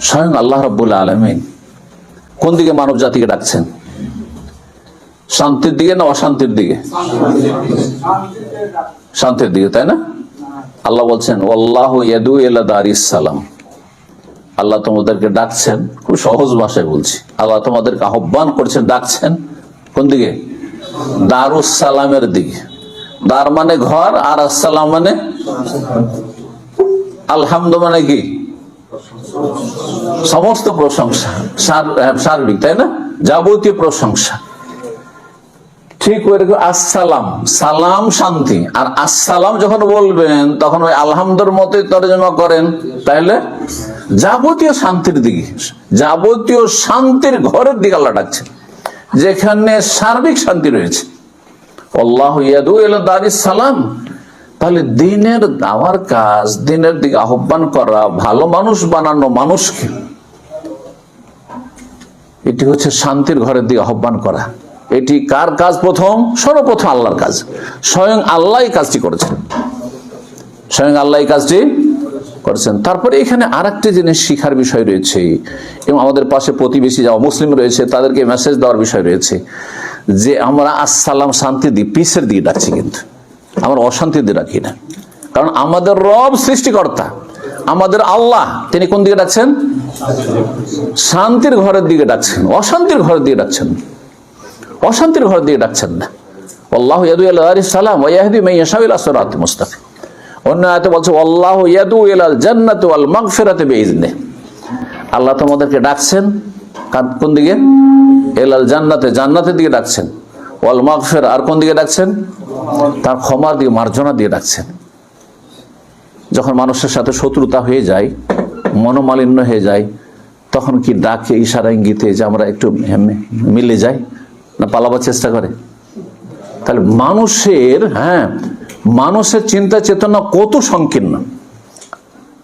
স্বয়ং আল্লাহ রাব্বুল আলামিন কোন দিকে মানব জাতিকে ডাকছেন? শান্তির দিকে না অশান্তির দিকে? শান্তির দিকে, তাই না? আল্লাহ বলছেন ওয়াল্লাহু ইয়াদউ ইলা দারিস সালাম। আল্লাহ তোমাদেরকে ডাকছেন, খুব সহজ ভাষায় বলছি, আল্লাহ তোমাদেরকে আহ্বান করছেন, ডাকছেন কোন দিকে? দারুস সালামের দিকে। দার মানে ঘর, আর আসসালাম মানে আলহামদু মানে কি? সমস্ত প্রশংসা, সার্বিক, তাই না? যাবতীয় প্রশংসা। ঠিক ওইরকম আসসালাম, সালাম শান্তি, আর আসসালাম যখন বলবেন তখন ওই আলহামদুর মতোই তর্জমা করেন, তাহলে যাবতীয় শান্তির দিকে, যাবতীয় শান্তির ঘরের দিকে আল্লাহ ডাকছেন, যেখানে সার্বিক শান্তি রয়েছে। আল্লাহু ইয়াদউ ইলা দারিস সালাম। তাহলে দিনের দাওয়ার কাজ, দিনের দিকে আহ্বান করা, ভালো মানুষ বানানো মানুষকে, এটি হচ্ছে শান্তির ঘরের দিকে আহ্বান করা। এটি কার কাজ? প্রথম, সর্বপ্রথম আল্লাহর কাজ। স্বয়ং আল্লাহ কাজটি করেছেন, স্বয়ং আল্লাহ কাজটি করেছেন। তারপরে এখানে আরেকটি জিনিস শিখার বিষয় রয়েছে, এবং আমাদের পাশে প্রতিবেশী যারা মুসলিম রয়েছে তাদেরকে মেসেজ দেওয়ার বিষয় রয়েছে, যে আমরা আসসালাম শান্তি দিই, পিসের দিকে ডাকছি, কিন্তু আমরা অশান্তি দিয়ে ডাকি না। কারণ আমাদের রব সৃষ্টিকর্তা, আমাদের আল্লাহ, তিনি কোন দিকে ডাকছেন? শান্তির ঘরের দিকে ডাকছেন, অশান্তির ঘরের দিকে ডাকছেন, অশান্তির ঘরের দিকে ডাকছেন না। আল্লাহু ইয়াদউ ইলা দারিস সালাম ওয়া ইয়াহদি মান ইয়াশাউ ইলা সিরাতিল মুস্তাকিম। অন্য আয়াতে বলছে আল্লাহু ইয়াদউ ইলাল জান্নাতি ওয়াল মাগফিরাতি বিইজনিহি। আল্লাহ তোমাদেরকে ডাকছেন কোন দিকে? ইলাল জান্নাতে, জান্নাতের দিকে ডাকছেন। ওয়াল মাগফিরা, আর কোন দিকে ডাকছেন? তার ক্ষমার দিকে, মার্জনা দিয়ে ডাকছেন। যখন মানুষের সাথে শত্রুতা হয়ে যায়, মনোমালিন্য হয়ে যায়, তখন কি ডাকে, ইশারা ইঙ্গিতে যে আমরা একটু মিলে যাই, না পালাবার চেষ্টা করে? তাহলে মানুষের চিন্তা চেতনা কত সংকীর্ণ।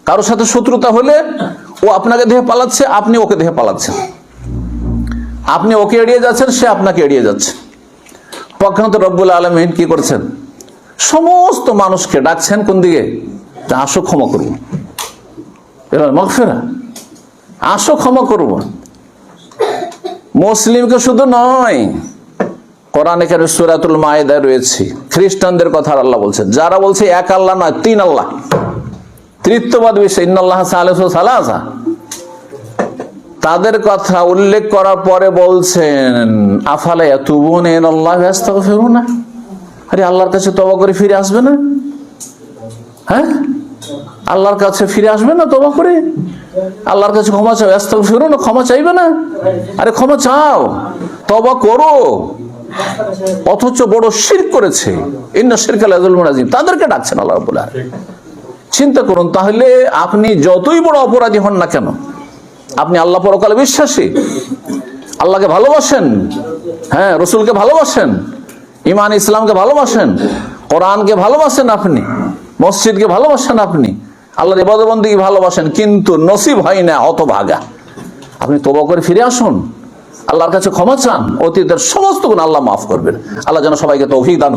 কারোর সাথে শত্রুতা হলে ও আপনাকে দেখে পালাচ্ছে, আপনি ওকে দেখে পালাচ্ছেন, আপনি ওকে এড়িয়ে যাচ্ছেন, সে আপনাকে এড়িয়ে যাচ্ছে। পক্ষান্তরে রব্বুল আলামিন কি করছেন? সমস্ত মানুষকে ডাকছেন কোন দিকে? আসো ক্ষমা করবো, এবার মাগফিরা, আসো ক্ষমা করবো। মুসলিমকে শুধু নয়, কোরআনে কারিমে সূরাতুল মায়েদায় রয়েছে খ্রিস্টানদের কথা আল্লাহ বলছেন, যারা বলছে এক আল্লাহ নয়, তিন আল্লাহ, তৃতীয়বাদ বিষয়, ইন্নাল্লাহা সালিসু সালাসা, তাদের কথা উল্লেখ করার পরে বলছেন আফালা ইয়াতুবুনা ইলাল্লাহি ওয়া ইয়াস্তাগফিরুনা। আরে আল্লাহর কাছে তওবা করে ফিরে আসবে না? হ্যাঁ, আল্লাহর কাছে ফিরে আসবে না তওবা করে? আল্লাহর কাছে ক্ষমা চাও, আস্তাগফিরুনা, ক্ষমা চাইবে না? আরে ক্ষমা চাও, তওবা করো। অথচ বড় শিরক করেছে, ইন্না শিরকা লাযুলমুন আযীম, তাদেরকে ডাকছেন আল্লাহ রাব্বুল আলামিন। চিন্তা করুন, তাহলে আপনি যতই বড় অপরাধী হন না কেন, আপনি আল্লাহ পরকালে বিশ্বাসী, আল্লাহকে ভালোবাসেন, হ্যাঁ, রসুলকে ভালোবাসেন, ইমান ইসলামকে ভালোবাসেন, কোরআনকে ভালোবাসেন, আপনি মসজিদকে ভালোবাসেন, আপনি আল্লাহর ইবাদত বন্দেগী ভালোবাসেন, কিন্তু নসিব হয় না, হতভাগা। আপনি তওবা করে ফিরে আসুন, আল্লাহর কাছে ক্ষমা চান, অতীতের সমস্ত গুনাহ আল্লাহ মাফ করবেন। আল্লাহ যেন সবাইকে তৌফিক দান